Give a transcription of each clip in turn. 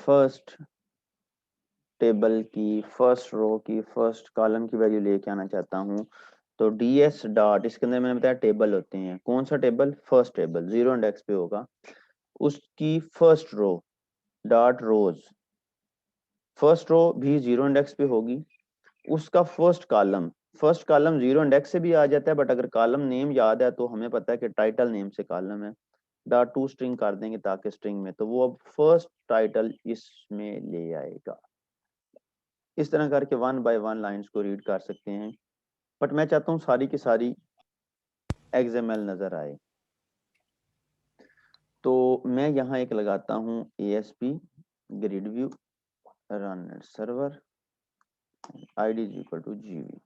First table की first row की first column की वैल्यू लेके आना चाहता हूँ, तो ds डॉट, इसके अंदर मैंने बताया टेबल होते हैं, कौन सा table, first table, zero index पे होगा, उसकी फर्स्ट रो डॉट रोज, फर्स्ट रो भी जीरो इंडेक्स पे होगी, उसका फर्स्ट कॉलम जीरो इंडेक्स से भी आ जाता है, बट अगर कॉलम नेम याद है तो हमें पता है कि टाइटल नेम से कॉलम है, डॉट टू स्ट्रिंग कर देंगे ताकि स्ट्रिंग में, तो वो अब फर्स्ट टाइटल इसमें ले आएगा। इस तरह करके वन बाय वन लाइंस को रीड कर सकते हैं, बट मैं चाहता हूँ सारी की सारी XML नजर आए, तो मैं यहाँ एक लगाता हूँ ASP grid view run server id is equal to gv।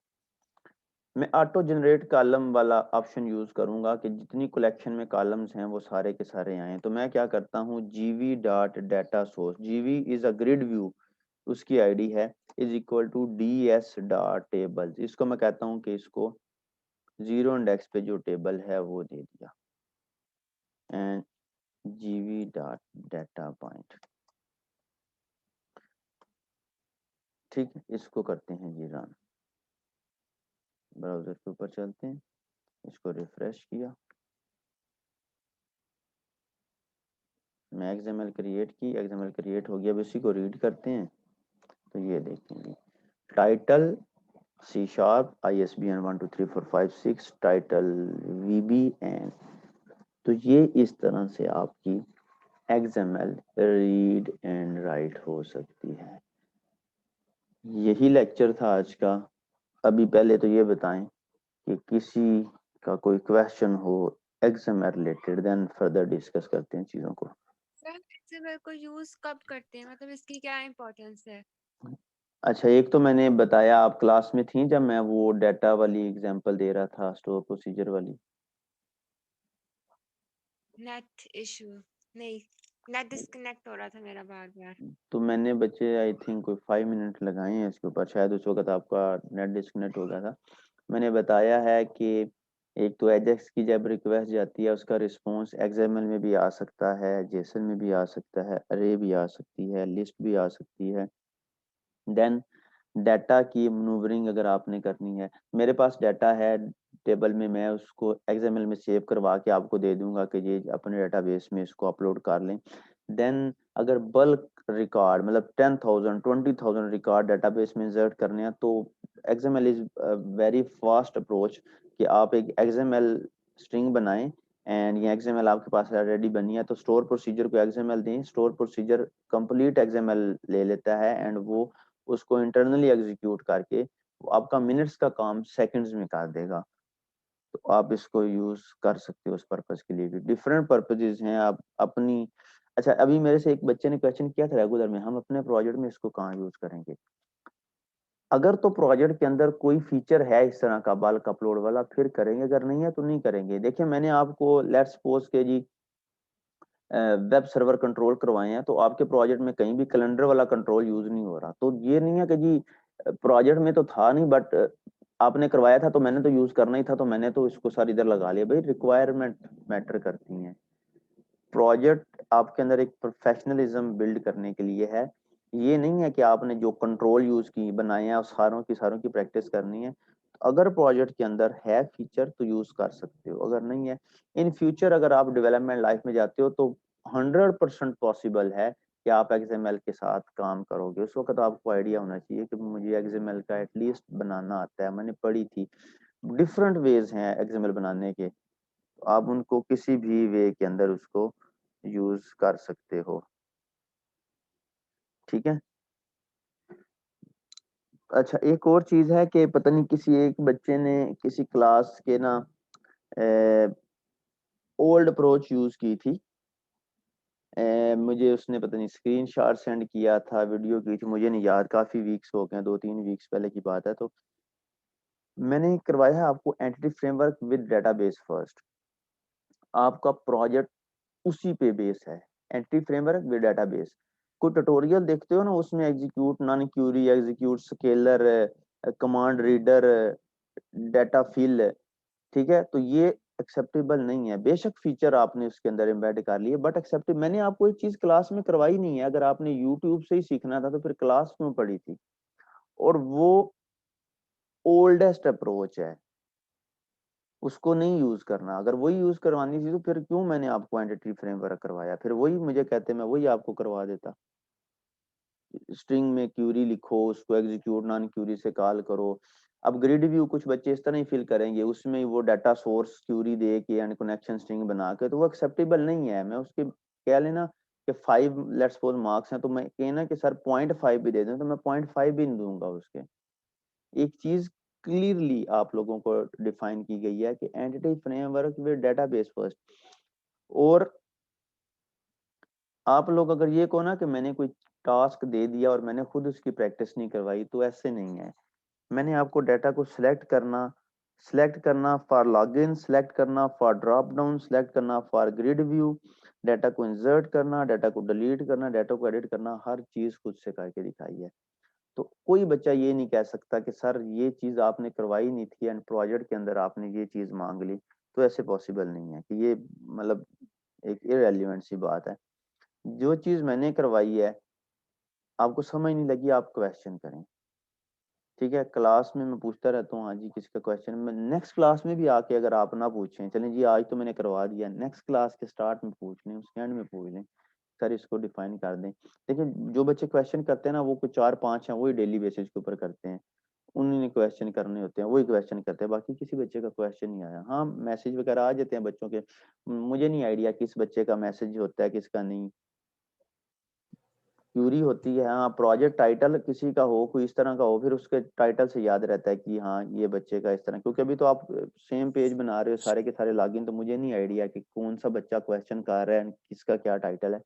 मैं ऑटो जनरेट कॉलम वाला ऑप्शन यूज करूंगा कि जितनी कलेक्शन में कॉलम्स हैं वो सारे के सारे आए। तो मैं क्या करता हूँ, gv dot data source, gv is a grid view, उसकी आईडी है is equal to ds dot tables, इसको मैं कहता हूँ कि इसको जीरो इंडेक्स पे जो टेबल है वो दे दिया, and gv dot data point. ठीक है, इसको करते हैं जी रन, ब्राउजर के ऊपर चलते हैं, इसको रिफ्रेश किया, मैं XML क्रिएट की, XML क्रिएट हो गया, अब इसी को रीड करते हैं। तो ये देखेंगे title C#, ISBN 123456 title VB and, तो ये इस तरह से आपकी XML रीड एंड राइट हो सकती है। यही लेक्चर था आज का। अभी पहले तो ये बताएं कि किसी का कोई क्वेश्चन हो XML related, then further discuss करते हैं चीज़ों को। सर एक्सएमएल को यूज कब करते हैं, मतलब इसकी क्या इम्पोर्टेंस है? अच्छा, एक तो मैंने बताया, आप क्लास में थी जब मैं वो डाटा वाली एग्जांपल दे रहा था, स्टोर प्रोसीजर वाली। नेट इशू नहीं, नेट डिस्कनेक्ट हो रहा था मेरा बार बार। तो मैंने बच्चे आई थिंक कोई 5 मिनट लगाए हैं इसके ऊपर, शायद उस वक्त आपका नेट डिस्कनेक्ट हो गया था। मैंने बताया है कि एक तो एजेक्स की जब रिक्वेस्ट जाती है उसका रिस्पॉन्स XML में भी आ सकता है, जेसन में भी आ सकता है, अरे भी आ सकती है, लिस्ट भी आ सकती है। देन डाटा की मनूवरिंग अगर आपने करनी है, मेरे पास डाटा है टेबल में, मैं उसको XML में सेव करवा के आपको दे दूंगा कि ये अपने डाटाबेस में इसको अपलोड कर लें। देन अगर बल्क रिकॉर्ड मतलब 10,000 20,000 रिकॉर्ड डाटाबेस में इंसर्ट करने हैं, तो XML is very fast approach कि आप एक XML स्ट्रिंग बनाएं, एंड ये XML आपके पास रेडी बनी है, तो स्टोर प्रोसीजर को XML दें, स्टोर प्रोसीजर कंप्लीट XML ले लेता है एंड वो उसको इंटरनली एग्जीक्यूट करके आपका मिनट्स का काम सेकंड्स में कर देगा। तो आप इसको यूज कर सकते हो उस पर्पज के लिए भी, डिफरेंट पर्पजेज हैं आप अपनी। अच्छा, अभी मेरे से एक बच्चे ने क्वेश्चन किया था रेगुलर में, हम अपने प्रोजेक्ट में इसको कहाँ यूज करेंगे। अगर तो प्रोजेक्ट के अंदर कोई फीचर है इस तरह का बल्क अपलोड वाला, फिर करेंगे, अगर नहीं है तो नहीं करेंगे। देखिए मैंने आपको लेट्स सपोज के जी वेब सर्वर कंट्रोल करवाए हैं, तो आपके प्रोजेक्ट में कहीं भी कैलेंडर वाला कंट्रोल यूज नहीं हो रहा, तो ये नहीं है कि जी प्रोजेक्ट में तो था नहीं, बट आपने करवाया था तो मैंने तो यूज करना ही था, तो मैंने तो इसको सारी इधर लगा लिया। भाई रिक्वायरमेंट मैटर करती हैं। प्रोजेक्ट आपके अंदर एक प्रोफेशनलिज्म बिल्ड करने के लिए है, ये नहीं है कि आपने जो कंट्रोल यूज की बनाए हैं उस सारों की प्रैक्टिस करनी है। अगर प्रोजेक्ट के अंदर है फीचर तो यूज कर सकते हो, अगर नहीं है, इन फ्यूचर अगर आप डेवलपमेंट लाइफ में जाते हो तो 100% पॉसिबल है कि आप XML के साथ काम करोगे। उस वक्त आपको आइडिया होना चाहिए कि मुझे XML का एटलीस्ट बनाना आता है, मैंने पढ़ी थी। डिफरेंट वेज हैं XML बनाने के, आप उनको किसी भी वे के अंदर उसको यूज कर सकते हो। ठीक है। अच्छा, एक और चीज है कि पता नहीं किसी एक बच्चे ने किसी क्लास के ना ओल्ड अप्रोच यूज की थी। मुझे उसने पता नहीं स्क्रीनशॉट सेंड किया था, वीडियो की थी, मुझे नहीं याद, काफी वीक्स हो गए, 2-3 वीक्स पहले की बात है। तो मैंने करवाया है आपको entity framework with database first, आपका प्रोजेक्ट उसी पे बेस है, एंटिटी फ्रेमवर्क विद डेटाबेस। कोई ट्यूटोरियल देखते हो ना, उसमें execute non query, execute scalar, command reader, data fill, ठीक है, तो ये एक्सेप्टेबल नहीं है। बेशक फीचर आपने उसके अंदर एम्बेड कर लिए, बट एक्सेप्टेबल, मैंने आपको एक चीज क्लास में करवाई नहीं है। अगर आपने यूट्यूब से ही सीखना था तो फिर क्लास क्यों पढ़ी थी? और वो ओल्डेस्ट अप्रोच है, उसको नहीं यूज करना। अगर वही यूज करवानी थी तो फिर क्यों मैंने आपको एंटिटी फ्रेमवर्क करवाया? फिर वही मुझे कहते, मैं वही आपको करवा देता। स्ट्रिंग में क्यूरी लिखो, उसको एग्जीक्यूट नॉन क्यूरी से कॉल करो। अब ग्रिड व्यू कुछ बच्चे इस तरह ही फिल करेंगे, उसमें वो डाटा सोर्स क्यूरी दे के एंड कनेक्शन स्ट्रिंग बना के, तो वो एक्सेप्टेबल नहीं है। मैं उसके कह लेना कि 5 लेट्स सपोज मार्क्स हैं, तो मैं कहना कि सर 0.5 भी दे दें, तो मैं 0.5 भी नहीं दूंगा उसके। एक चीज क्लियरली आप लोगों को डिफाइन की गई है कि entity framework with database first. और आप लोग अगर ये कहो ना कि मैंने कोई टास्क दे दिया और मैंने खुद उसकी प्रैक्टिस नहीं करवाई, तो ऐसे नहीं है। मैंने आपको डाटा को सिलेक्ट करना फॉर लॉगिन, सिलेक्ट करना फॉर ड्रॉप डाउन, सिलेक्ट करना फॉर ग्रिड व्यू, डाटा को इंसर्ट करना, डाटा को डिलीट करना, डाटा को एडिट करना, हर चीज खुद से करके दिखाई है। तो कोई बच्चा ये नहीं कह सकता कि सर ये चीज आपने करवाई नहीं थी एंड प्रोजेक्ट के अंदर आपने ये चीज मांग ली। तो ऐसे पॉसिबल नहीं है कि ये मतलब एक इररेलेवेंट सी बात है। जो चीज मैंने करवाई है, आपको समझ नहीं लगी, आप क्वेश्चन करें। ठीक है, क्लास में मैं पूछता रहता हूँ हाँ जी किसका क्वेश्चन, मैं नेक्स्ट क्लास में भी आके अगर आप ना पूछें, चलें जी आज तो मैंने करवा दिया, नेक्स्ट क्लास के स्टार्ट में पूछ लें, उसके एंड में पूछ लें, सर इसको डिफाइन कर दें। देखिए जो बच्चे क्वेश्चन करते हैं ना, वो कुछ 4-5 हैं, वही डेली बेसिस के ऊपर करते हैं, उन्होंने क्वेश्चन करने होते हैं, वही क्वेश्चन करते हैं, बाकी किसी बच्चे का क्वेश्चन नहीं आया। हाँ मैसेज वगैरह आ जाते हैं बच्चों के, मुझे नहीं आइडिया किस बच्चे का मैसेज होता है किसका नहीं। क्यूरी होती है, हाँ प्रोजेक्ट टाइटल किसी का हो, कोई इस तरह का हो, फिर उसके टाइटल से याद रहता है कि हाँ ये बच्चे का इस तरह, क्योंकि अभी तो आप सेम पेज बना रहे हो सारे के सारे लॉगिन, तो मुझे नहीं आइडिया कि कौन सा बच्चा क्वेश्चन कर रहा है किसका क्या टाइटल है।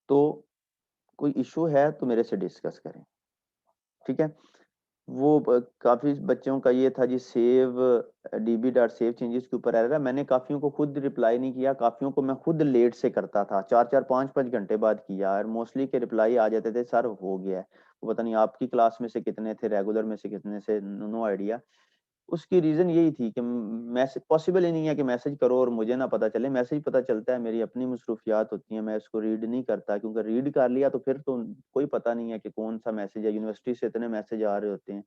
तो कोई इशू है तो मेरे से डिस्कस करें। ठीक है, वो काफी बच्चों का ये था जी, save DB dot save changes के ऊपर एरर है। मैंने काफियों को खुद रिप्लाई नहीं किया, काफियों को मैं खुद लेट से करता था, 4-4 5-5 घंटे बाद किया, और मोस्टली के रिप्लाई आ जाते थे सर हो गया है। वो पता नहीं आपकी क्लास में से कितने थे, रेगुलर में से कितने से, नो आइडिया। उसकी रीजन यही थी कि मैसेज पॉसिबल ही नहीं है कि मैसेज करो और मुझे ना पता चले। मैसेज पता चलता है, मेरी अपनी मसरूफियात होती हैं, मैं इसको रीड नहीं करता, क्योंकि रीड कर लिया तो फिर तो कोई पता नहीं है कि कौन सा मैसेज है, यूनिवर्सिटी से इतने मैसेज आ रहे होते हैं,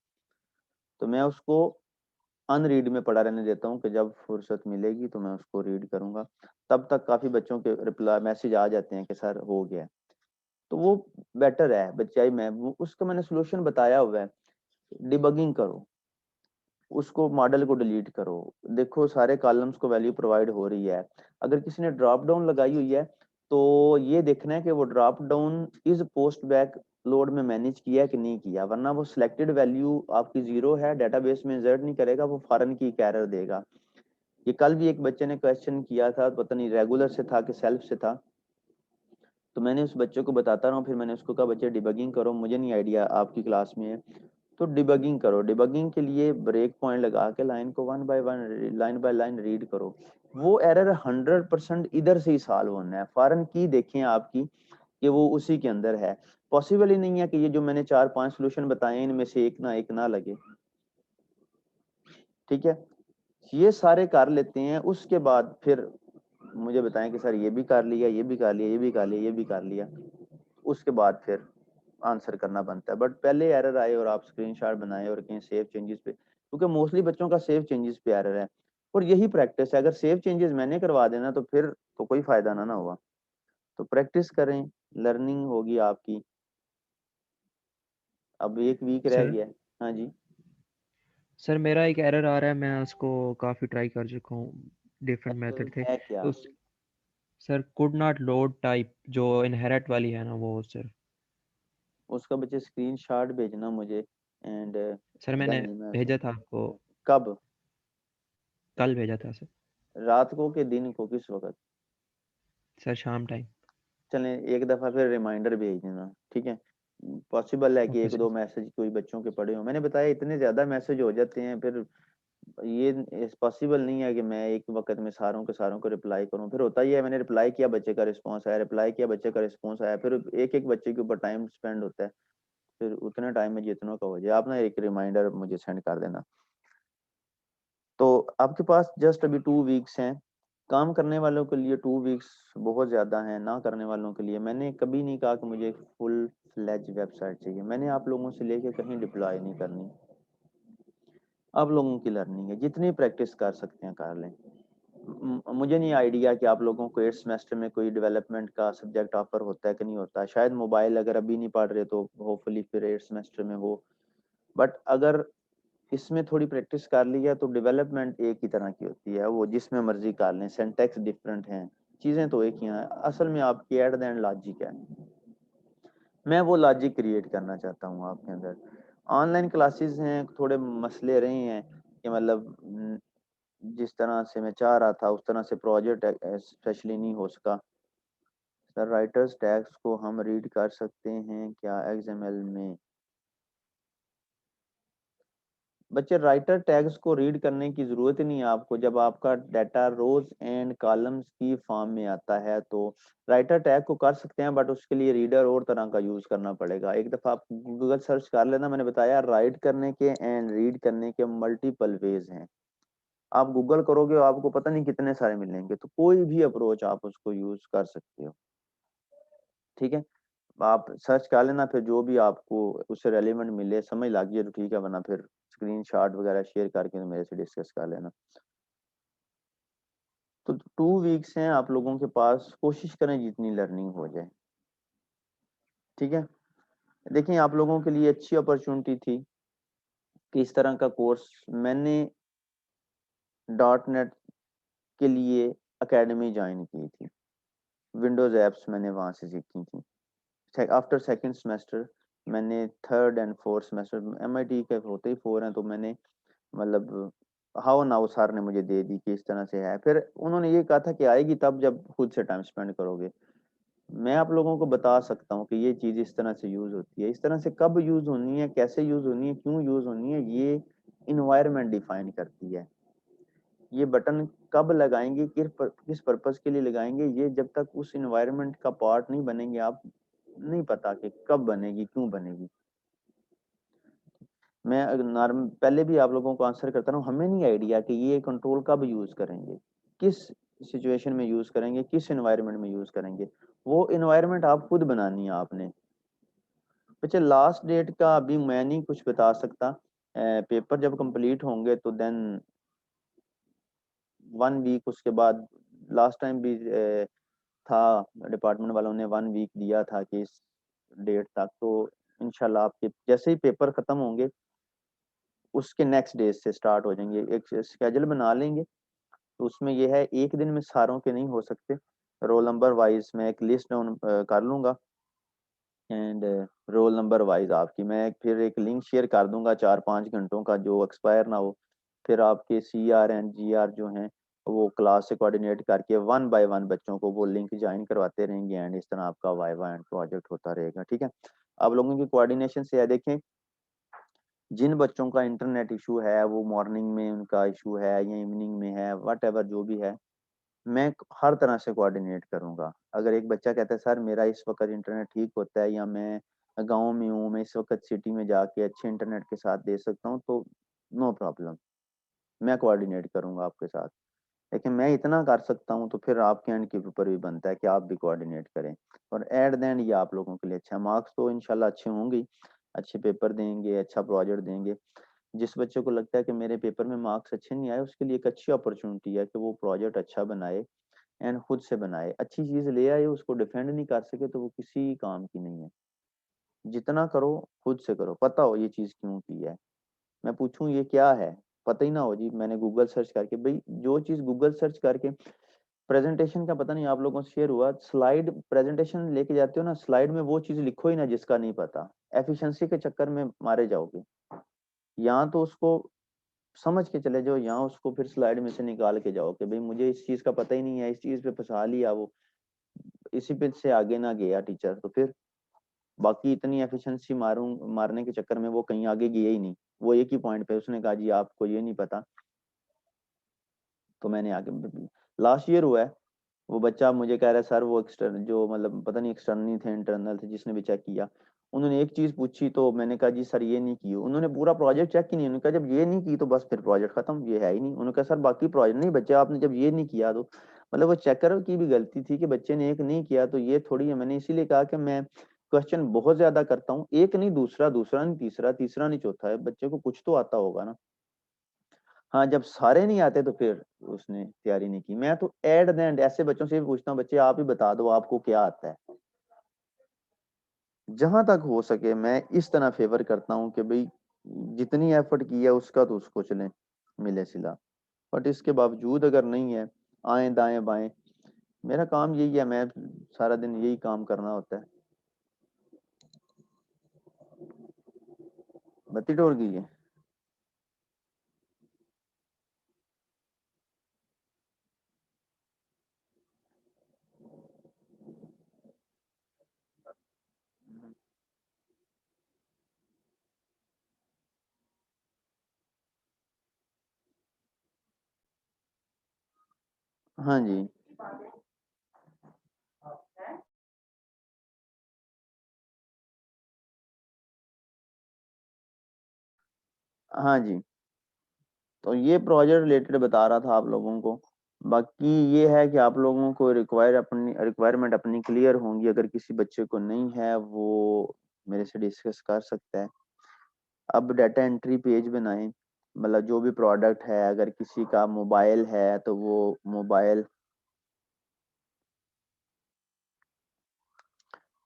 तो मैं उसको अनरीड में पड़ा रहने देता हूँ कि जब फुर्सत मिलेगी तो मैं उसको रीड करूंगा। तब तक काफी बच्चों के रिप्लाई मैसेज आ जाते हैं कि सर हो गया, तो वो बेटर है बच्चा ही। मैं उसका मैंने सोल्यूशन बताया हुआ है, डिबगिंग करो, उसको मॉडल को डिलीट करो, देखो सारे कॉलम्स को वैल्यू प्रोवाइड हो रही है। अगर किसी ने ड्रॉप डाउन लगाई हुई है तो ये देखना है कि वो drop down is post back load में मैनेज किया है कि नहीं किया, वरना वो सिलेक्टेड वैल्यू आपकी जीरो है, डेटाबेस में इंसर्ट नहीं करेगा, वो फॉरन की एरर देगा। ये कल भी एक बच्चे ने क्वेश्चन किया था, पता नहीं रेगुलर से था कि सेल्फ से था, तो मैंने उस बच्चे को बताता रहा, फिर मैंने उसको कहा बच्चे डिबगिंग करो, मुझे नहीं आइडिया आपकी क्लास में है तो डिबगिंग करो। डिबगिंग के लिए ब्रेक पॉइंट लगा के लाइन को one by one, line by line read करो। वो एरर 100% इधर से ही सॉल्व होना है, फॉरन की देखें आपकी कि वो उसी के अंदर है। पॉसिबल ही नहीं है कि ये जो मैंने 4-5 सोल्यूशन बताए इनमें से एक ना लगे। ठीक है, ये सारे कर लेते हैं, उसके बाद फिर मुझे बताएं कि सर ये भी कर लिया, ये भी कर लिया, ये भी कर लिया, ये भी कर लिया, उसके बाद फिर आंसर करना बनता है। बट पहले एरर आए और आप स्क्रीनशॉट बनाए और कहीं सेव चेंजेस पे, क्योंकि मोस्टली बच्चों का सेव चेंजेस पे एरर है, और यही प्रैक्टिस है। अगर सेव चेंजेस मैंने करवा देना तो फिर तो कोई फायदा ना हुआ। तो प्रैक्टिस करें, लर्निंग होगी आपकी। अब एक वीक रह सर गया। हाँ जी। सर मेरा एक एरर आ रहा है, मैं उसको काफ़ी ट्राई कर चुका हूँ, डिफरेंट एरर मेथड थे है क्या? उस। Sir could not load type जो इनहेरिट वाली है ना, वो सर। उसका बच्चे स्क्रीनशॉट भेजना मुझे, एंड सर मैंने देन मैं भेजा था आपको, कब? कल भेजा था सर। रात को के दिन को, किस वक्त? सर शाम टाइम। चलें एक दफा फिर रिमाइंडर भेज देना, ठीक है। पॉसिबल है कि ओके एक सर। दो मैसेज कोई बच्चों के पड़े हो, मैंने बताया इतने ज्यादा मैसेज हो जाते हैं, फिर ये पॉसिबल नहीं है कि मैं एक वक्त में सारों के सारों को रिप्लाई करूं। फिर होता ही है, मैंने रिप्लाई किया बच्चे का रिस्पांस आया, रिप्लाई किया बच्चे का रिस्पांस आया, फिर एक एक बच्चे के ऊपर टाइम स्पेंड होता है, फिर उतने टाइम में जितनों का हो जाए। आप ना एक रिमाइंडर मुझे सेंड कर देना। तो आपके पास जस्ट अभी 2 वीक्स हैं। काम करने वालों के लिए 2 वीक्स बहुत ज़्यादा हैं, ना करने वालों के लिए मैंने कभी नहीं कहा कि मुझे एक फुल फ्लेज वेबसाइट चाहिए। मैंने आप लोगों से लेके कहीं डिप्लॉय नहीं करनी। आप लोगों की लर्निंग है, जितनी प्रैक्टिस कर सकते हैं कर लें। मुझे नहीं आइडिया कि आप लोगों को 8th सेमेस्टर में कोई डेवलपमेंट का सब्जेक्ट ऑफर होता है कि नहीं होता है। शायद मोबाइल अगर अभी नहीं पढ़ रहे तो होपफुली फिर 8th सेमेस्टर में हो। बट अगर इसमें थोड़ी प्रैक्टिस कर ली है तो डेवलपमेंट एक ही तरह की होती है, वो जिसमें मर्जी कर लें। सिंटैक्स डिफरेंट हैं, चीजें तो एक ही हैं। असल में आपकी एट द एंड लॉजिक है। मैं वो लॉजिक क्रिएट करना चाहता हूँ आपके अंदर। ऑनलाइन क्लासेस हैं, थोड़े मसले रहे हैं कि मतलब जिस तरह से मैं चाह रहा था उस तरह से प्रोजेक्ट स्पेशली नहीं हो सका। सर राइटर्स टैग्स को हम रीड कर सकते हैं क्या एक्सएमएल में? बच्चे राइटर टैग्स को रीड करने की जरूरत ही नहीं है आपको। जब आपका डाटा रोज एंड कॉलम्स की फॉर्म में आता है तो राइटर टैग को कर सकते हैं, बट उसके लिए रीडर और तरह का यूज करना पड़ेगा। एक दफा आप गूगल सर्च कर लेना, मैंने बताया राइट करने के एंड रीड करने के मल्टीपल वेज हैं। आप गूगल करोगे आपको पता नहीं कितने सारे मिलेंगे, तो कोई भी अप्रोच आप उसको यूज कर सकते हो। ठीक है, आप सर्च कर लेना, फिर जो भी आपको उससे रेलिवेंट मिले समझ लग तो ठीक है, वरना फिर स्क्रीनशॉट वगैरह शेयर करके मेरे से डिस्कस कर लेना। तो 2 वीक्स हैं आप लोगों के पास, कोशिश करें जितनी लर्निंग हो जाए। ठीक है, देखिए आप लोगों के लिए अच्छी अपॉर्चुनिटी थी कि इस तरह का कोर्स मैंने डॉट नेट के लिए एकेडमी ज्वाइन की थी। विंडोज एप्स मैंने वहां से सीखी थी। आफ्टर सेकंड सेमेस्टर मैंने third and fourth semester, MIT के होते ही 4 हैं, तो मैंने मतलब हाउ नाउ सर ने मुझे दे दी कि इस तरह से है। फिर उन्होंने ये कहा था कि आएगी तब जब खुद से टाइम स्पेंड करोगे। मैं आप लोगों को बता सकता हूँ कि ये चीज इस तरह से यूज होती है। इस तरह से कब यूज होनी है, कैसे यूज होनी है, क्यों यूज होनी है, ये इन्वायरमेंट डिफाइन करती है। ये बटन कब लगाएंगे, किस पर्पस के लिए लगाएंगे, ये जब तक उस इन्वायरमेंट का पार्ट नहीं बनेंगे आप नहीं पता कि कब बनेगी, क्यों बनेगी। मैं पहले भी आप लोगों को आंसर करता हूँ, हमें नहीं आइडिया कि ये कंट्रोल कब यूज करेंगे, किस सिचुएशन में यूज करेंगे, किस एनवायरनमेंट में यूज करेंगे। वो एनवायरनमेंट आप खुद बनानी है आपने। बच्चे लास्ट डेट का अभी मैं नहीं कुछ बता सकता। पेपर जब कंप्लीट होंगे तो देन 1 वीक उसके बाद, लास्ट टाइम भी था डिपार्टमेंट वालों ने 1 वीक दिया था कि इस डेट तक, तो इंशाल्लाह आपके जैसे ही पेपर खत्म होंगे उसके नेक्स्ट डे से स्टार्ट हो जाएंगे। एक स्केजुअल बना लेंगे, तो उसमें ये है एक दिन में सारों के नहीं हो सकते। रोल नंबर वाइज मैं एक लिस्ट डाउन कर लूंगा, एंड रोल नंबर वाइज आपकी मैं फिर एक लिंक शेयर कर दूंगा 4-5 घंटों का, जो एक्सपायर ना हो। फिर आपके CR एंड GR जो हैं वो क्लास से कोऑर्डिनेट करके 1 बाय 1 बच्चों को वो लिंक ज्वाइन करवाते रहेंगे, एंड इस तरह आपका वाइवा एंड प्रोजेक्ट होता रहेगा। ठीक है, आप लोगों की कोऑर्डिनेशन से है। देखें जिन बच्चों का इंटरनेट इशू है, वो मॉर्निंग में उनका इशू है या इवनिंग में है, वट एवर जो भी है, मैं हर तरह से कोऑर्डिनेट करूंगा। अगर एक बच्चा कहता है सर मेरा इस वक्त इंटरनेट ठीक होता है, या मैं गांव में हूँ, मैं इस वक्त सिटी में जाके अच्छे इंटरनेट के साथ दे सकता हूँ, तो नो प्रॉब्लम, मैं कोऑर्डिनेट करूंगा आपके साथ। लेकिन मैं इतना कर सकता हूँ तो फिर आपके एंड के ऊपर भी बनता है कि आप भी कोऑर्डिनेट करें। और एट द एंड ये आप लोगों के लिए अच्छा, मार्क्स तो इंशाल्लाह अच्छे होंगे ही, अच्छे पेपर देंगे, अच्छा प्रोजेक्ट देंगे। जिस बच्चे को लगता है कि मेरे पेपर में मार्क्स अच्छे नहीं आए, उसके लिए एक अच्छी अपॉर्चुनिटी है कि वो प्रोजेक्ट अच्छा बनाए एंड खुद से बनाए। अच्छी चीज ले आए, उसको डिफेंड नहीं कर सके तो वो किसी काम की नहीं है। जितना करो खुद से करो, पता हो ये चीज क्यों की है। मैं पूछूं ये क्या है, पता ही ना हो जी, मैंने गूगल सर्च करके, भाई जो चीज गूगल सर्च करके, प्रेजेंटेशन का पता नहीं आप लोगों से शेयर हुआ, स्लाइड प्रेजेंटेशन लेके जाते हो ना, स्लाइड में वो चीज लिखो ही ना जिसका नहीं पता। एफिशिएंसी के चक्कर में मारे जाओगे। यहाँ तो उसको समझ के चले जाओ, यहाँ उसको फिर स्लाइड में से निकाल के जाओ कि भाई मुझे इस चीज का पता ही नहीं है, इस चीज पे फंसा लिया वो, इसी पे से आगे ना गया टीचर, तो फिर बाकी इतनी एफिशिएंसी मारने के चक्कर में वो कहीं आगे गया ही नहीं। वो एक ही पॉइंट पे उसने कहा जी आपको ये नहीं पता, तो मैंने आगे, लास्ट ईयर हुआ है वो बच्चा मुझे कह रहा है सर वो एक्सटर्नल जो मतलब पता नहीं एक्सटर्नल थे इंटरनल थे जिसने भी चेक किया, उन्होंने एक चीज पूछी तो मैंने कहा जी सर ये नहीं की, उन्होंने पूरा प्रोजेक्ट चेक ही नहीं, उन्होंने कहा जब ये नहीं की तो बस फिर प्रोजेक्ट खत्म, ये है ही नहीं। उन्होंने कहा सर बाकी प्रोजेक्ट नहीं बच्चे आपने जब ये नहीं किया तो मतलब वो चेकर की भी गलती थी कि बच्चे ने एक नहीं किया तो ये थोड़ी है। मैंने इसीलिए कहा कि मैं क्वेश्चन बहुत ज्यादा करता हूँ, एक नहीं दूसरा, दूसरा नहीं तीसरा, तीसरा नहीं चौथा है, बच्चे को कुछ तो आता होगा ना। हाँ जब सारे नहीं आते तो फिर उसने तैयारी नहीं की। मैं तो एट द एंड ऐसे बच्चों से भी पूछता हूँ बच्चे आप ही बता दो आपको क्या आता है, जहां तक हो सके मैं इस तरह फेवर करता हूँ कि भाई जितनी एफर्ट की है उसका तो उसको चले मिले सिला। बट इसके बावजूद अगर नहीं है आए दाएं बाएं, मेरा काम यही है, मैं सारा दिन यही काम करना होता है। बत्ती टोर गई है। हाँ जी। हाँ जी, तो ये प्रोजेक्ट रिलेटेड बता रहा था आप लोगों को। बाकी ये है कि आप लोगों को रिक्वायरमेंट अपनी क्लियर होंगी, अगर किसी बच्चे को नहीं है वो मेरे से डिस्कस कर सकता है। अब डाटा एंट्री पेज बनाएं, मतलब जो भी प्रोडक्ट है, अगर किसी का मोबाइल है तो वो मोबाइल,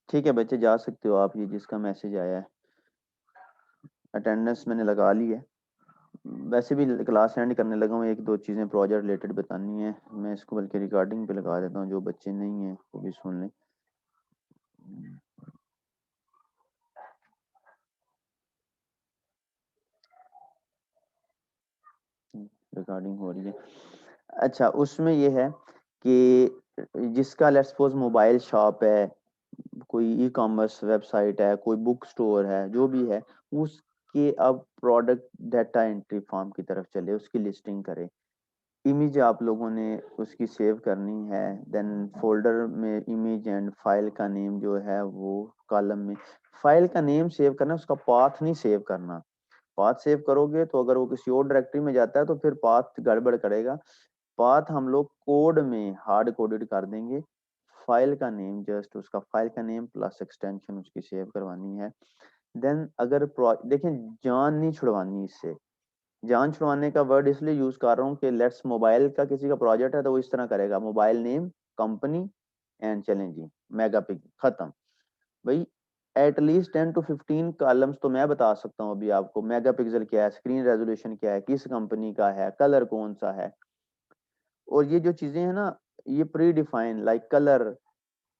ठीक है बच्चे जा सकते हो आप, ये जिसका मैसेज आया है अटेंडेंस मैंने लगा ली है। वैसे भी क्लास एंड करने लगा हूँ, एक दो चीज़ें प्रोजेक्ट रिलेटेड बतानी है, मैं इसको बल्कि रिकॉर्डिंग पे लगा देता हूँ, जो बच्चे नहीं हैं वो भी सुन लें। रिकॉर्डिंग हो रही है। अच्छा उसमें ये है कि जिसका लेट्स सपोज मोबाइल शॉप है, कोई ई कॉमर्स वेबसाइट है, कोई बुक स्टोर है, जो भी है, उसके अब प्रोडक्ट डाटा एंट्री फॉर्म की तरफ चले, उसकी लिस्टिंग करे। इमेज आप लोगों ने उसकी सेव करनी है, देन फोल्डर में इमेज एंड फाइल का नेम जो है वो कॉलम में, फाइल का नेम सेव करना, उसका पाथ नहीं सेव करना। पाथ सेव करोगे तो अगर वो किसी और डायरेक्टरी में जाता है तो फिर पाथ गड़बड़ करेगा। पाथ हम लोग कोड में हार्ड कोडेड कर देंगे, फाइल का नेम जस्ट उसका फाइल का नेम प्लस एक्सटेंशन उसकी सेव करवानी है। देन अगर देखें जान नहीं छुड़वानी इससे, जान छुड़वाने का वर्ड इसलिए यूज कर रहा हूँ कि लेट्स मोबाइल का किसी का प्रोजेक्ट है तो वो इस तरह करेगा, मोबाइल नेम कंपनी एंड चलें जी मेगा पिक्सल खत्म। भाई एटलीस्ट 10 to 15 कॉलम्स तो मैं बता सकता हूँ अभी आपको, मेगा पिक्सल क्या है, स्क्रीन रेजोल्यूशन क्या है, किस कंपनी का है, कलर कौन सा है। और ये जो चीजें हैं ना, ये pre define like colour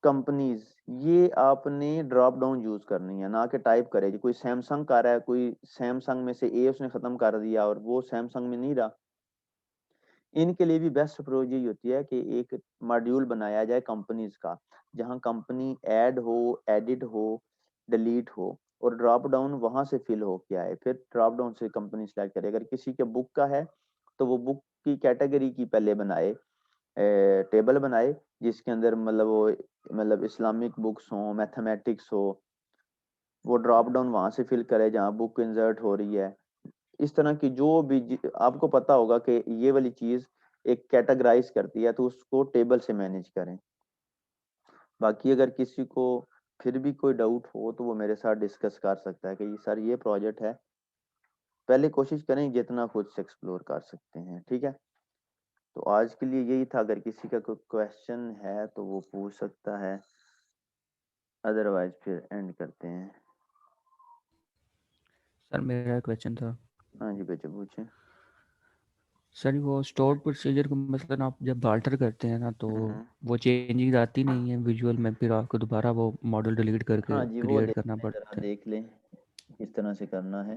companies, ये आपने ड्रॉप डाउन यूज करनी है, ना कि टाइप करे जी कोई सैमसंग का रहा है, कोई सैमसंग में से ए उसने खत्म कर दिया और वो सैमसंग में नहीं रहा। इनके लिए भी बेस्ट अप्रोच यही होती है कि एक मॉड्यूल बनाया जाए कंपनीज का, जहां कंपनी ऐड हो, एडिट हो, डिलीट हो, और ड्रॉप डाउन वहां से फिल हो के आए, फिर ड्रॉप डाउन से कंपनी सेलेक्ट करे। अगर किसी के बुक का है तो वो बुक की कैटेगरी की पहले बनाए, टेबल बनाए, जिसके अंदर मतलब वो मतलब इस्लामिक बुक्स हो, मैथमेटिक्स हो, वो ड्रॉप डाउन वहां से फिल करे जहाँ बुक इंसर्ट हो रही है। इस तरह की जो भी आपको पता होगा कि ये वाली चीज एक कैटेगराइज करती है तो उसको टेबल से मैनेज करें। बाकी अगर किसी को फिर भी कोई डाउट हो तो वो मेरे साथ डिस्कस कर सकता है कि ये सर ये प्रोजेक्ट है, पहले कोशिश करें जितना खुद से एक्सप्लोर कर सकते हैं, ठीक है। तो आज के लिए यही था, अगर किसी का कोई क्वेश्चन है तो वो पूछ सकता है, अदरवाइज फिर एंड करते हैं। सर मेरा क्वेश्चन था। हाँ जी बच्चे पूछे। सर वो स्टोर प्रोसीजर को मतलब आप जब अल्टर करते हैं ना तो हम्म। वो चेंजेस आती नहीं है विजुअल में, फिर आपको दोबारा वो मॉडल डिलीट करके हाँ जी वो क्रिएट देख करना लें, जरा पड़ता है। देख लें किस तरह से करना है।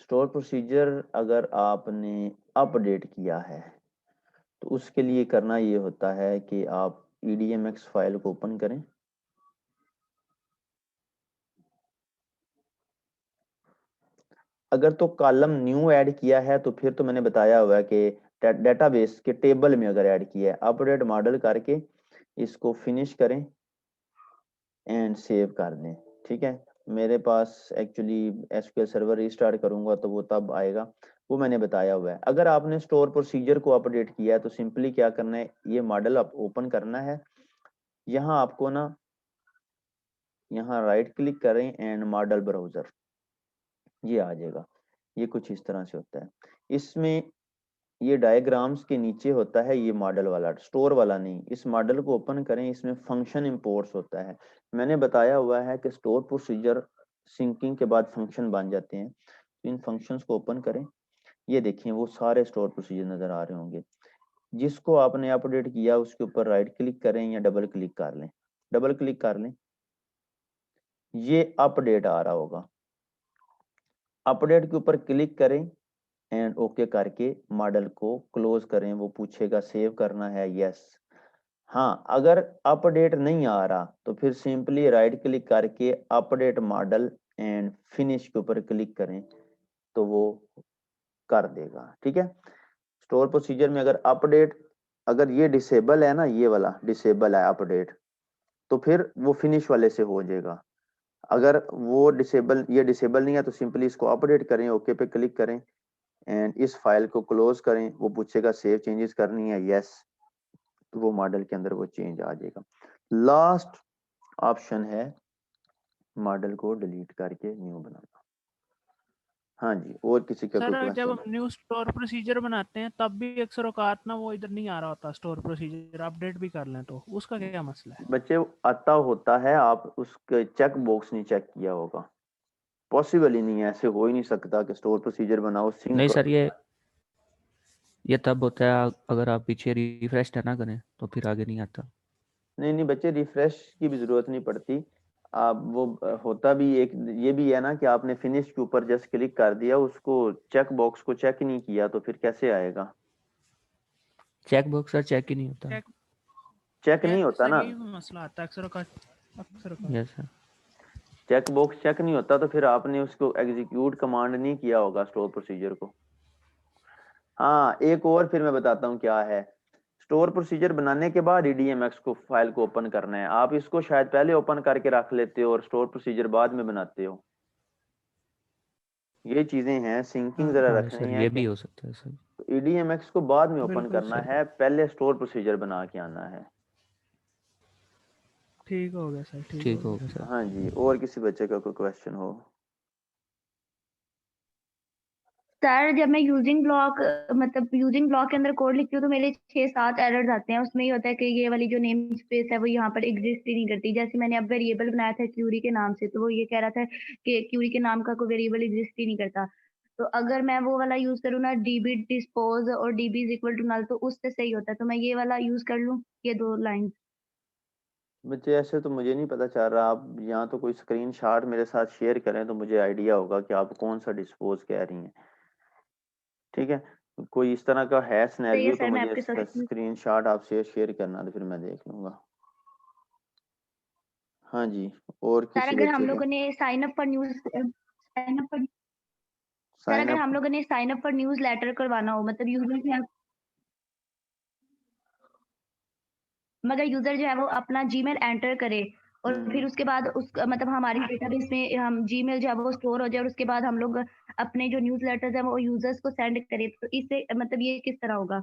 स्टोर प्रोसीजर अगर आपने अपडेट किया है तो उसके लिए करना ये होता है कि आप EDMX फाइल को ओपन करें, अगर तो कॉलम न्यू ऐड किया है तो फिर तो मैंने बताया हुआ है कि डेटाबेस के टेबल में अगर ऐड किया है, अपडेट मॉडल करके इसको फिनिश करें एंड सेव कर दें। ठीक है, मेरे पास एक्चुअली एसक्यूएल सर्वर रिस्टार्ट करूंगा तो वो तब आएगा, वो मैंने बताया हुआ है। अगर आपने स्टोर प्रोसीजर को अपडेट किया है तो सिंपली क्या करना है, ये मॉडल आप ओपन करना है। यहाँ आपको ना, यहाँ राइट क्लिक करें एंड मॉडल ब्राउजर, ये आ जाएगा। ये कुछ इस तरह से होता है। इसमें ये डायग्राम्स के नीचे होता है ये मॉडल वाला, स्टोर वाला नहीं। इस मॉडल को ओपन करें, इसमें फंक्शन इंपोर्ट्स होता है। मैंने बताया हुआ है कि स्टोर प्रोसीजर सिंकिंग के बाद फंक्शन बन जाते हैं। तो इन फंक्शंस को ओपन करें, ये देखिए वो सारे स्टोर प्रोसीजर नजर आ रहे होंगे। जिसको आपने अपडेट किया उसके ऊपर राइट क्लिक करें या डबल क्लिक कर लें, डबल क्लिक कर लें, ये अपडेट आ रहा होगा। अपडेट के ऊपर क्लिक करें एंड ओके करके मॉडल को क्लोज करें। वो पूछेगा सेव करना है, यस। हाँ, अगर अपडेट नहीं आ रहा तो फिर सिंपली राइट क्लिक करके अपडेट मॉडल एंड फिनिश के ऊपर क्लिक करें तो वो कर देगा। ठीक है, स्टोर प्रोसीजर में अगर अपडेट, अगर ये डिसेबल है ना, ये वाला डिसेबल है अपडेट, तो फिर वो फिनिश वाले से हो जाएगा। अगर वो डिसेबल, ये डिसेबल नहीं है तो सिंपली इसको अपडेट करें, ओके पे क्लिक करें एंड इस फाइल को क्लोज करें। वो पूछेगा सेव चेंजेस करनी है, यस, तो वो मॉडल के अंदर वो चेंज आ जाएगा। लास्ट ऑप्शन है मॉडल को डिलीट करके न्यू बनाना। हाँ जी, और किसी का कोई सर जब क्वेश्चन? हम न्यू स्टोर प्रोसीजर बनाते हैं तब भी अक्सर औकात ना वो इधर नहीं आ रहा होता, स्टोर प्रोसीजर अपडेट भी कर लें तो उसका क्या मसला है? बच्चे आता होता है, आप उसके चेक बॉक्स नहीं चेक किया होगा। पॉसिबल ही नहीं है, ऐसे हो ही नहीं सकता कि स्टोर प्रोसीजर बनाओ सिंक। नहीं सर, ये तब होता है अगर आप पीछे रिफ्रेश ना करें तो फिर आगे नहीं आता। नहीं नहीं बच्चे, रिफ्रेश की भी जरूरत नहीं पड़ती। आप वो होता भी एक ये भी है ना कि आपने फिनिश के ऊपर जस्ट क्लिक कर दिया, उसको चेक बॉक्स को चेक नहीं किया तो फिर कैसे आएगा? चेक बॉक्स सर चेक ही नहीं होता। चेक चेक नहीं होता सर ना, यही मसला आता है अक्सर औकात। Yes sir. Check box check नहीं होता तो फिर आपने उसको एग्जीक्यूट कमांड नहीं किया होगा स्टोर प्रोसीजर को। हाँ, एक और फिर मैं बताता हूँ क्या है। स्टोर प्रोसीजर बनाने के बाद EDMX को फाइल को ओपन करना है। आप इसको शायद पहले ओपन करके रख लेते हो और स्टोर प्रोसीजर बाद में बनाते हो। ये चीजें हैं, सिंकिंग जरा हाँ रखनी सर, है ये कि भी हो सकता है सर। EDMX को बाद में ओपन बिल्कुल करना सर है, पहले स्टोर प्रोसीजर बना के आना है। ठीक हो गया सर, ठीक ठीक हो हो गया। गया सर। हाँ जी, और किसी बच्चे का कोई क्वेश्चन हो? सर जब मैं यूजिंग ब्लॉक मतलब यूजिंग ब्लॉक के अंदर कोड लिखती हूँ तो मेरे 6-7 एरर्स आते हैं। उसमें ये होता है कि ये वाली जो नेम स्पेस है वो यहाँ पर एग्जिस्ट ही नहीं करती। जैसे मैंने अब वेरिएबल बनाया था क्यूरी के नाम से, तो वो ये कह रहा था कि क्यूरी के नाम का कोई वेरिएबल एग्जिस्ट ही नहीं करता। तो अगर मैं वो वाला यूज करूँ ना, डीबी डिस्पोज और DB is equal to null, तो उससे सही होता है। तो मैं ये वाला यूज कर लूँ, ये 2 लाइन? बच्चे ऐसे तो मुझे नहीं पता चल रहा, आप यहाँ तो कोई स्क्रीनशॉट मेरे साथ शेयर करें तो मुझे आइडिया होगा कि आप कौन सा डिस्पोज कह रही हैं। ठीक है, कोई इस तरह का है सही है सिनेरियो तो सर, मैं मुझे आपके इसका साथ स्क्रीनशॉट आपसे शेयर करना तो फिर मैं देख लूंगा। हाँ जी, और सर किसी अगर हम बच्चे का? लोगों ने sign up sign up? For newsletter करवाना हो, मतलब यूजर से मगर यूजर जो है वो अपना जीमेल एंटर करे और फिर उसके बाद उस मतलब हमारी डेटाबेस में हम जीमेल जो है वो स्टोर हो जाए और उसके बाद हम लोग अपने जो न्यूज़ लेटर्स है वो यूजर्स को सेंड करें। तो इससे मतलब ये किस तरह होगा?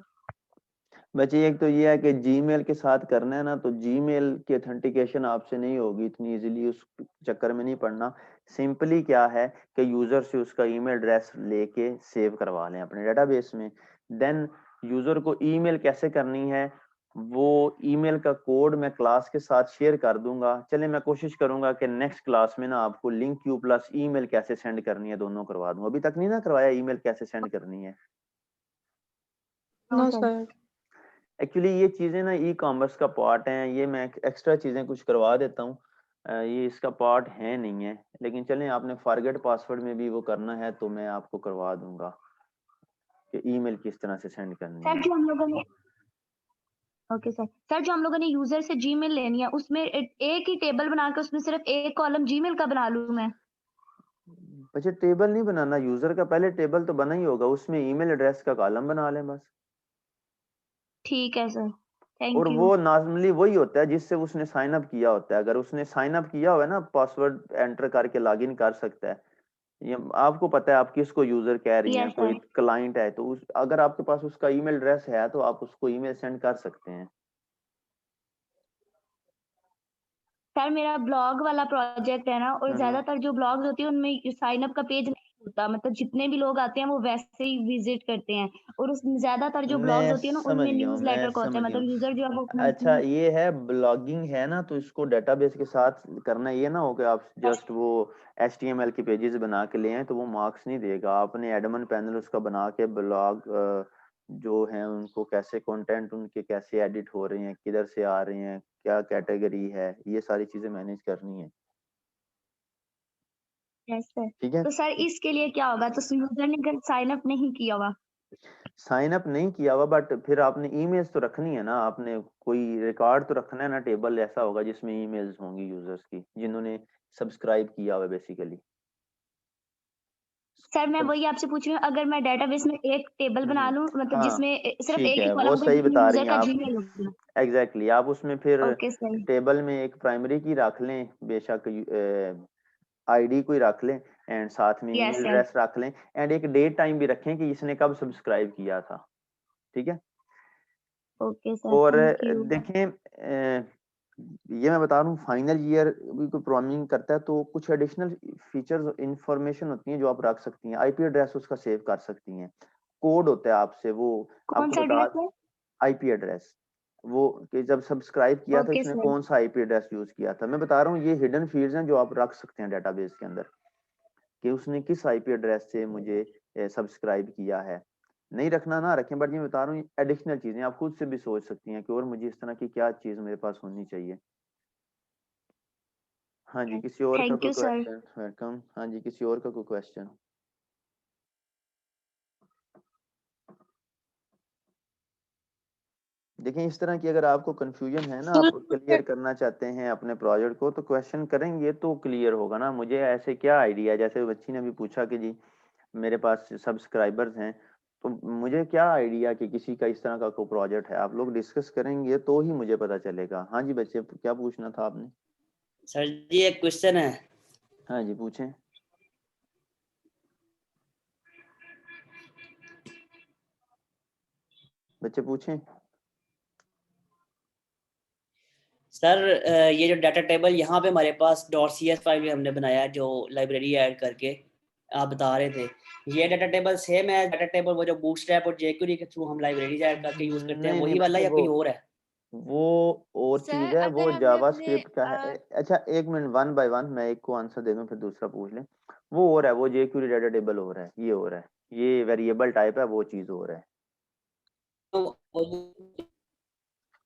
बच्चे एक तो ये है कि जीमेल के साथ करना है ना, तो जीमेल की ऑथेंटिकेशन आपसे नहीं होगी इतनी इजीली, उस चक्कर में नहीं पड़ना। सिंपली क्या है कि यूजर से उसका ईमेल एड्रेस लेके सेव करवा लें अपने डेटाबेस में। देन यूजर को ईमेल कैसे करनी है, वो ईमेल का कोड मैं क्लास के साथ शेयर कर दूंगा। चले, मैं कोशिश करूंगा कि नेक्स्ट क्लास में ना आपको लिंक क्यू प्लस ईमेल कैसे सेंड करनी है दोनों करवा दूंगा। अभी तक नहीं ना करवाया ईमेल कैसे सेंड करनी है? No sir. एक्चुअली ये चीजें ना ई कॉमर्स का पार्ट है, ये मैं एक्स्ट्रा चीजें कुछ करवा देता हूँ। ये इसका पार्ट है नहीं है, लेकिन चलें आपने फॉरगेट पासवर्ड में भी वो करना है तो मैं आपको करवा दूंगा कि ईमेल किस तरह से सेंड करनी सर है। जो हम लोगों ने ओके सर जो हम लोगों ने यूजर से जीमेल लेनी है उसमें एक ही टेबल बना के उसमें सिर्फ एक कॉलम जीमेल का बना लूं मैं? अच्छा टेबल नहीं बनाना, यूजर का पहले टेबल तो बना ही होगा, उसमें ईमेल एड्रेस का कॉलम बना लें बस। ठीक है सर, और थैंक यू। वो नॉर्मली वही होता है जिससे उसने साइन अप किया होता है। अगर उसने साइन अप किया हुआ है ना, पासवर्ड एंटर करके लॉगिन कर सकता है। ये आपको पता है आप किसको यूजर कह रही हैं, यस कोई सर। क्लाइंट है तो उस अगर आपके पास उसका ईमेल एड्रेस है तो आप उसको ईमेल सेंड कर सकते हैं। सर मेरा ब्लॉग वाला प्रोजेक्ट है ना, और हम्म। ज्यादातर जो ब्लॉग्स होती है उनमें साइन अप का पेज नहीं होता, मतलब जितने भी लोग आते हैं वो वैसे ही विजिट करते हैं। और उस ज्यादातर जो ब्लॉग्स मैं होती है ना समझ उनमें गया हूँ, न्यूज़ मैं लेटर का होता है, समझ गया मतलब हूँ। यूजर जो है वो अपना अच्छा ये है ब्लॉगिंग है ना, तो इसको डेटाबेस के साथ करना, ये ना हो कि आप जस्ट वो HTML के पेजेस बना के ले आए तो वो मार्क्स नहीं देगा। आपने एडमिन पैनल उसका बना के ब्लॉग जो है उनको कैसे कंटेंट उनके कैसे एडिट हो रहे हैं, किधर से आ रहे हैं, क्या कैटेगरी है, ये सारी चीजें मैनेज करनी है। Yes sir. ठीक है। तो सर इसके लिए क्या होगा, तो यूजर ने अगर साइन अप नहीं किया हुआ? साइन अप नहीं किया हुआ बट फिर आपने ईमेल्स तो रखनी है ना, आपने कोई रिकॉर्ड तो रखना है ना, टेबल ऐसा होगा जिसमें ईमेल्स होंगी यूजर्स की जिन्होंने सब्सक्राइब किया हुआ बेसिकली। सर मैं वही आपसे पूछ रही हूँ, अगर मैं डेटाबेस में एक टेबल बना लूं, मतलब हाँ जिसमें सिर्फ ठीक एक ही है, वो कॉलम होगा सही जिसमें बता रही यूजर हैं का आप। जीमेल होगा। एग्जैक्टली आप उसमें फिर ओके सर। टेबल में एक प्राइमरी की रख लें, बेशक आईडी कोई रख लें, एंड साथ में ईमेल यस सर। एड्रेस रख लें, एंड एक डेट टाइम भी रखें कि इसने कब सब्सक्राइब किया था। ठीक है। ओके सर, और थैंक यू। देखें ये मैं बता रहा हूँ, फाइनल ईयर भी कोई प्रोग्रामिंग करता है तो कुछ एडिशनल फीचर्स इंफॉर्मेशन होती हैं जो आप रख सकती हैं। आईपी एड्रेस उसका सेव कर सकती हैं। कोड होता है आपसे वो कौन आपको सा बता, एड्रेस है? आईपी एड्रेस, वो कि जब सब्सक्राइब किया था ओके इसने सर। कौन सा आईपी एड्रेस यूज किया था। मैं बता रहा हूँ ये हिडन फील्ड्स हैं जो आप रख सकते हैं डेटाबेस के अंदर, कि उसने किस आईपी एड्रेस से मुझे सब्सक्राइब किया है। नहीं रखना ना रखें, बट ये बता रहा हूँ एडिशनल चीजें आप खुद से भी सोच सकती हैं कि और मुझे इस तरह की क्या चीज मेरे पास होनी चाहिए। हाँ जी, किसी और का थैंक कोई यू सर। क्वेश्चन? वेलकम। हाँ जी, किसी और का कोई क्वेश्चन? देखें इस तरह की अगर आपको कंफ्यूजन है ना, आप क्लियर करना चाहते हैं अपने प्रोजेक्ट को, तो क्वेश्चन करेंगे तो क्लियर होगा ना। मुझे ऐसे क्या आइडिया, जैसे बच्ची ने भी पूछा कि जी मेरे पास सब्सक्राइबर्स हैं, तो मुझे क्या आइडिया कि किसी का इस तरह का कोई प्रोजेक्ट है। आप लोग डिस्कस करेंगे तो ही मुझे पता चलेगा। हाँ जी बच्चे, क्या पूछना था आपने? सर जी एक क्वेश्चन है। हाँ जी पूछें। बच्चे पूछें। सर ये जो डाटा टेबल यहाँ पे हमारे पास .cs फाइल में हमने बनाया है, जो लाइब्रेरी ऐड करके आप बता रहे थे, ये डाटा टेबल सेम है डाटा टेबल वो जो बूटस्ट्रैप और jQuery के थ्रू हम लाइब्रेरी ऐड करके यूज करते हैं, नहीं नहीं वही वाला बच्चे, या कोई और है? वो और चीज सर है, वो अगर हमने अपने जावास्क्रिप्ट का है। अच्छा एक मिनट, वन बाय वन मैं एक को आंसर दे दूं फिर दूसरा पूछ लें। वो और है, वो jQuery डाटा टेबल हो रहा है, ये हो रहा है, ये वेरिएबल टाइप है, वो चीज हो रहा है।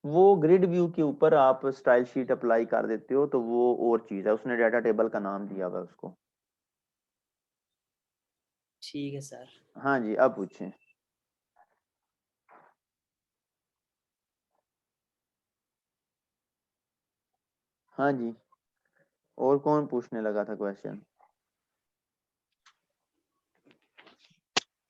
वो ग्रिड व्यू के ऊपर आप स्टाइल शीट अप्लाई कर देते हो तो वो और चीज है, उसने डाटा टेबल का नाम दिया हुआ है उसको। ठीक है सर। हाँ जी अब पूछें। हाँ जी, और कौन पूछने लगा था क्वेश्चन?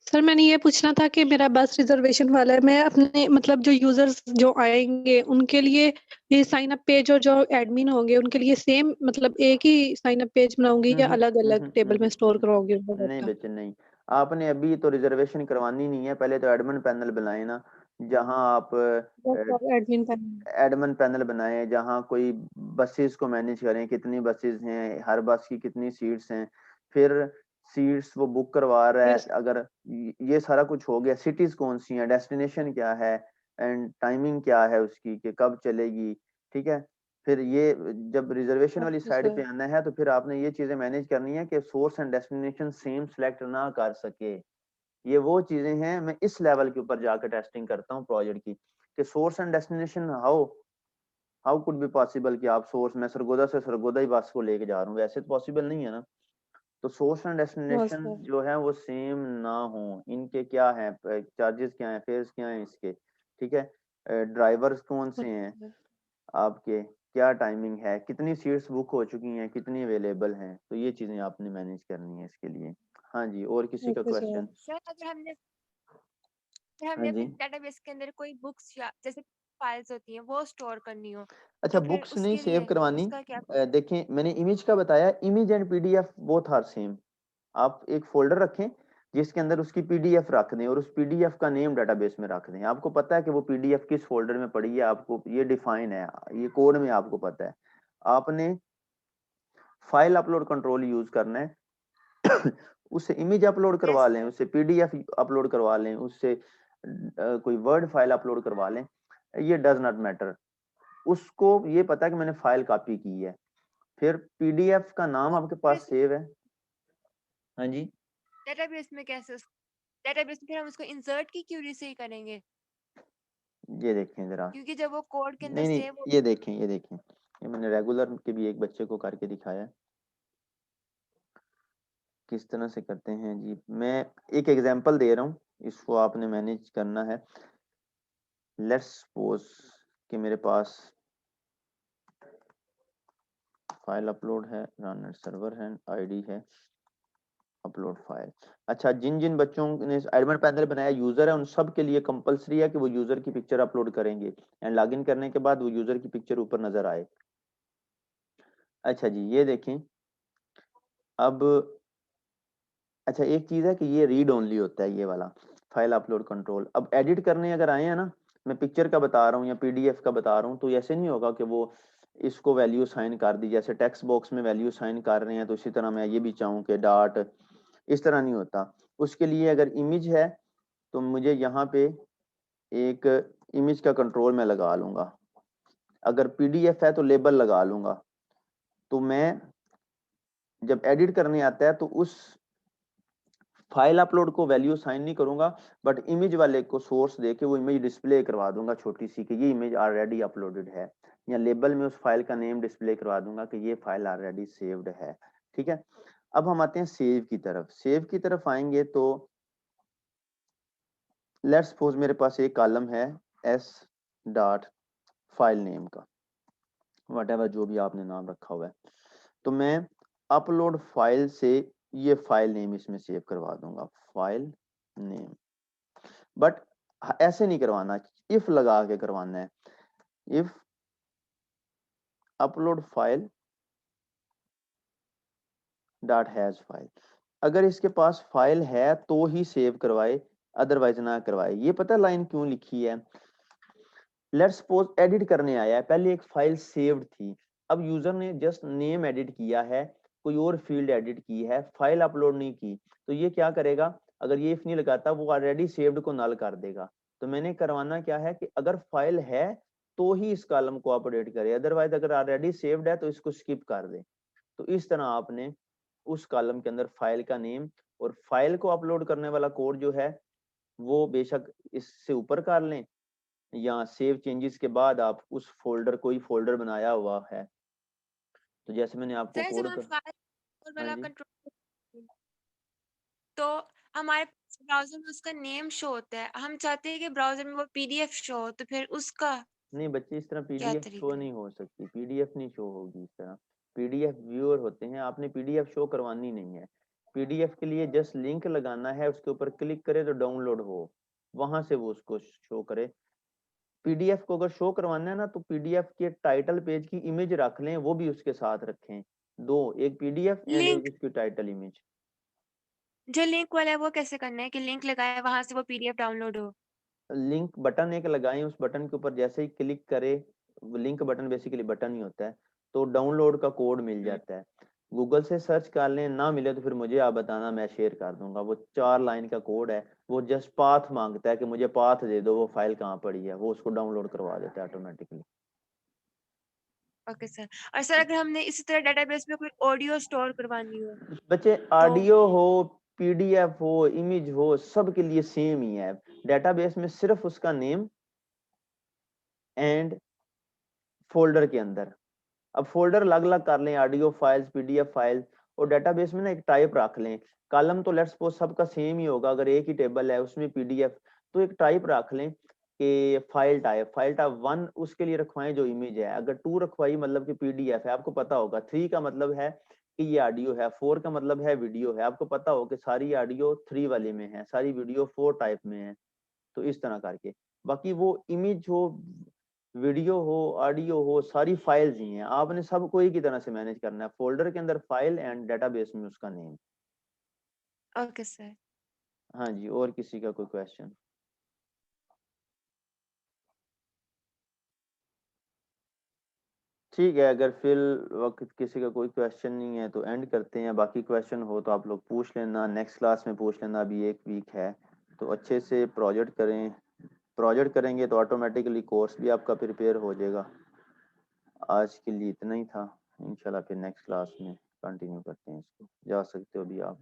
सर मैंने ये पूछना था कि मेरा बस रिजर्वेशन वाला है, मैं अपने मतलब जो यूजर्स जो आएंगे उनके लिए ये साइन अप पेज और जो एडमिन होंगे उनके लिए सेम मतलब एक ही साइन अप पेज बनाऊंगी या अलग अलग टेबल में स्टोर कराऊंगी उनका नहीं डाटा? बच्चे नहीं, आपने अभी तो रिजर्वेशन करवानी नहीं है, पहले तो एडमिन पैनल बनाए ना, जहां आप एडमिन पैनल। एडमिन पैनल बनाए जहां कोई बसेस को मैनेज करें, कितनी बसेस हैं, हर बस की कितनी सीट्स हैं, फिर सीट्स वो बुक करवा रहा है, अगर ये सारा कुछ हो गया, सिटीज कौन सी हैं, डेस्टिनेशन क्या है, एंड टाइमिंग क्या है उसकी कि कब चलेगी। ठीक है। फिर ये जब रिजर्वेशन वाली ओके साइड सर। पे आना है तो फिर आपने ये चीजें मैनेज करनी है कि source and destination same select ना कर सके। ये वो चीजें हैं, मैं इस लेवल के ऊपर जाकर टेस्टिंग करता हूँ प्रोजेक्ट की, कि source and destination how how could be possible कि आप सोर्स, मैं सरगोदा से सरगोदा ही बस को लेके जा रहा हूँ, वैसे तो पॉसिबल नहीं है ना। तो source and no destination sir. जो है वो सेम ना हो, इनके क्या है चार्जेस, क्या है फेयर्स, क्या है इसके। ठीक है। ड्राइवर्स कौन से हैं आपके, क्या टाइमिंग है, कितनी सीट्स बुक हो चुकी हैं, कितनी अवेलेबल हैं, तो ये चीजें आपने मैनेज करनी है इसके लिए। हाँ जी, और किसी का ओके सर। क्वेश्चन? सर अगर हमने हाँ अपने जी। डेटाबेस के अंदर कोई बुक्स या जैसे फाइल्स होती हैं वो स्टोर करनी हो अच्छा, तो फिर बुक्स नहीं उसके सेव लिए करवानी। उसका क्या? देखें, मैंने इमेज का बताया, image and PDF both are same. आप एक फोल्डर रखें जिसके अंदर उसकी पीडीएफ रख दें और उस पीडीएफ का नेम डेटाबेस में रख दें। आपको पता है कि वो पीडीएफ किस फोल्डर में पड़ी है, आपको ये डिफाइन है, ये कोड में आपको पता है। आपने फाइल अपलोड कंट्रोल यूज करना है उससे इमेज अपलोड यस करवा लें, सर। उससे पीडीएफ अपलोड करवा लें, उससे कोई वर्ड फाइल अपलोड करवा लें, ये डज नॉट मैटर। उसको ये पता है कि मैंने फाइल कॉपी की है, फिर पीडीएफ का नाम आपके पास सेव है। हाँ जी, डेटाबेस में कैसे डेटाबेस में फिर हम उसको इंसर्ट की क्यूरी से ही करेंगे ये देखें जरा। क्योंकि जब वो कोड के अंदर नहीं नहीं, सेव ये देखें, ये देखें, ये मैंने रेगुलर के भी एक बच्चे को करके दिखाया है किस तरह से करते हैं जी। मैं एक एग्जांपल दे रहा हूँ, इसको आपने मैनेज करना है। लेट्स सपोज कि मेरे पास फाइल अपलोड है, रन सर्वर है, आईडी है, अपलोड फाइल। अच्छा, जिन जिन बच्चों ने एडमिन पैनल बनाया यूजर है, उन सब के लिए कंपलसरी है कि वो यूजर की पिक्चर अपलोड करेंगे एंड लॉगिन करने के बाद वो यूजर की पिक्चर ऊपर नजर आए। अच्छा जी, ये देखें अब। अच्छा, एक चीज है कि ये रीड ओनली होता है, ये वाला फाइल अपलोड कंट्रोल। अब एडिट करने अगर आए हैं ना, मैं पिक्चर का बता रहा हूँ या पीडीएफ का बता रहा हूँ, तो ऐसे नहीं होगा कि वो इसको वैल्यू साइन कर दी, जैसे टेक्स्ट बॉक्स में वैल्यू साइन कर रहे हैं तो इसी तरह मैं ये भी चाहूँ कि डॉट, इस तरह नहीं होता। उसके लिए अगर इमेज है तो मुझे यहाँ पे एक इमेज का कंट्रोल मैं लगा लूंगा, अगर पीडीएफ है तो लेबल लगा लूंगा। तो मैं जब एडिट करने आता है तो उस फाइल अपलोड को वैल्यू साइन नहीं करूंगा, बट इमेज वाले को सोर्स देके वो इमेज डिस्प्ले करवा दूंगा छोटी सी कि ये इमेज ऑलरेडी अपलोडेड है, या लेबल में उस फाइल का नेम डिस्प्ले करवा दूंगा कि ये फाइल ऑलरेडी सेव्ड है। ठीक है, अब हम आते हैं सेव की तरफ। सेव की तरफ आएंगे तो लेट्स सपोज मेरे पास एक कॉलम है एस डॉट फाइल नेम का, वट जो भी आपने नाम रखा हुआ है, तो मैं अपलोड फाइल से ये फाइल नेम इसमें सेव करवा दूंगा, फाइल नेम। बट ऐसे नहीं करवाना, इफ लगा के करवाना है, if upload file dot has file. अगर इसके पास फाइल है तो ही सेव करवाए, अदरवाइज ना करवाए। ये पता लाइन क्यों लिखी है? लेट्स सपोज एडिट करने आया है, पहले एक फाइल सेव्ड थी, अब यूजर ने जस्ट नेम एडिट किया है, कोई और फील्ड एडिट की है, फाइल अपलोड नहीं की, तो ये क्या करेगा? अगर ये इफ नहीं लगाता वो ऑलरेडी सेव्ड को नल कर देगा। तो मैंने करवाना क्या है कि अगर फाइल है तो ही इस कॉलम को अपडेट करे, अदरवाइज अगर ऑलरेडी सेव्ड है तो इसको स्किप कर दे। तो इस तरह आपने उस कॉलम के अंदर फाइल का नेम और फाइल को अपलोड करने वाला कोड जो है वो बेशक इससे ऊपर कर लें, या सेव चेंजेस के बाद आप उस फोल्डर, कोई फोल्डर बनाया हुआ है, तो जैसे मैंने आपको सर जब कोड हम कर... फाइल हाँ वाला जी, कंट्रोल तो हमारे ब्राउजर में उसका नेम शो होता है, हम चाहते हैं कि ब्राउजर में वो पीडीएफ शो हो तो फिर उसका नहीं बच्चे, इस तरह क्या पीडीएफ शो तरीका? नहीं हो सकती, पीडीएफ नहीं शो होगी इस तरह। पीडीएफ व्यूअर होते हैं, आपने पीडीएफ शो करवानी नहीं है। पीडीएफ के लिए जस्ट लिंक लगाना है, उसके ऊपर क्लिक करे तो डाउनलोड हो, वहां से वो उसको शो करे। पीडीएफ को अगर शो करवाना है ना तो पीडीएफ के टाइटल पेज की इमेज रख लें, वो भी उसके साथ रखें, दो, एक पीडीएफ एंड एक लिंक उसकी टाइटल इमेज। जो लिंक वाला है वो कैसे करना है कि लिंक लगाए वहां से वो पीडीएफ डाउनलोड हो? लिंक बटन एक लगाएं, उस बटन के ऊपर जैसे ही क्लिक करे, लिंक बटन बेसिकली बटन ही होता है, तो डाउनलोड का कोड मिल जाता है। गूगल से सर्च कर लें, ना मिले तो फिर मुझे आप बताना, मैं शेयर कर दूंगा। वो 4 लाइन का कोड है, वो जस्ट पाथ मांगता है कि मुझे पाथ दे दो, वो फाइल कहाँ पड़ी है, वो उसको डाउनलोड करवा देता है ऑटोमेटिकली। Okay sir. और सर अगर हमने इसी तरह डेटाबेस में कोई ऑडियो स्टोर करवानी हो बच्चे, तो ऑडियो हो, पीडीएफ हो, इमेज हो, सब के लिए सेम ही है। डेटाबेस में सिर्फ उसका नेम एंड फोल्डर के अंदर, अब फोल्डर अलग अलग कर लें, ऑडियो फाइल्स, पीडीएफ फाइल, और डेटाबेस में ना एक टाइप रख लें। कॉलम तो लेट्स सपोज सबका सेम ही होगा, अगर एक ही टेबल है उसमें पीडीएफ, तो एक टाइप रख लें कि फाइल टाइप 1 उसके लिए रखवाएं जो इमेज है, अगर 2 रखवाई मतलब कि पीडीएफ है, आपको पता होगा। 3 का मतलब है कि ये ऑडियो है, 4 का मतलब है वीडियो है, आपको पता हो कि सारी ऑडियो 3 वाले में है, सारी वीडियो 4 टाइप में है। तो इस तरह करके बाकी वो इमेज हो, वीडियो हो, ऑडियो हो, सारी फाइल्स ही हैं, आपने सबको एक ही तरह से मैनेज करना है, फोल्डर के अंदर फाइल एंड डेटाबेस में उसका नेम। Okay sir. हाँ जी, और किसी का कोई क्वेश्चन? ठीक है, अगर फिल वक्त किसी का कोई क्वेश्चन नहीं है तो एंड करते हैं। बाकी क्वेश्चन हो तो आप लोग पूछ लेना, नेक्स्ट क्लास में पूछ लेना, अभी 1 वीक है तो अच्छे से प्रोजेक्ट करें। प्रोजेक्ट करेंगे तो ऑटोमेटिकली कोर्स भी आपका प्रिपेयर हो जाएगा। आज के लिए इतना ही था, इंशाल्लाह फिर नेक्स्ट क्लास में कंटिन्यू करते हैं इसको। जा सकते हो अभी आप।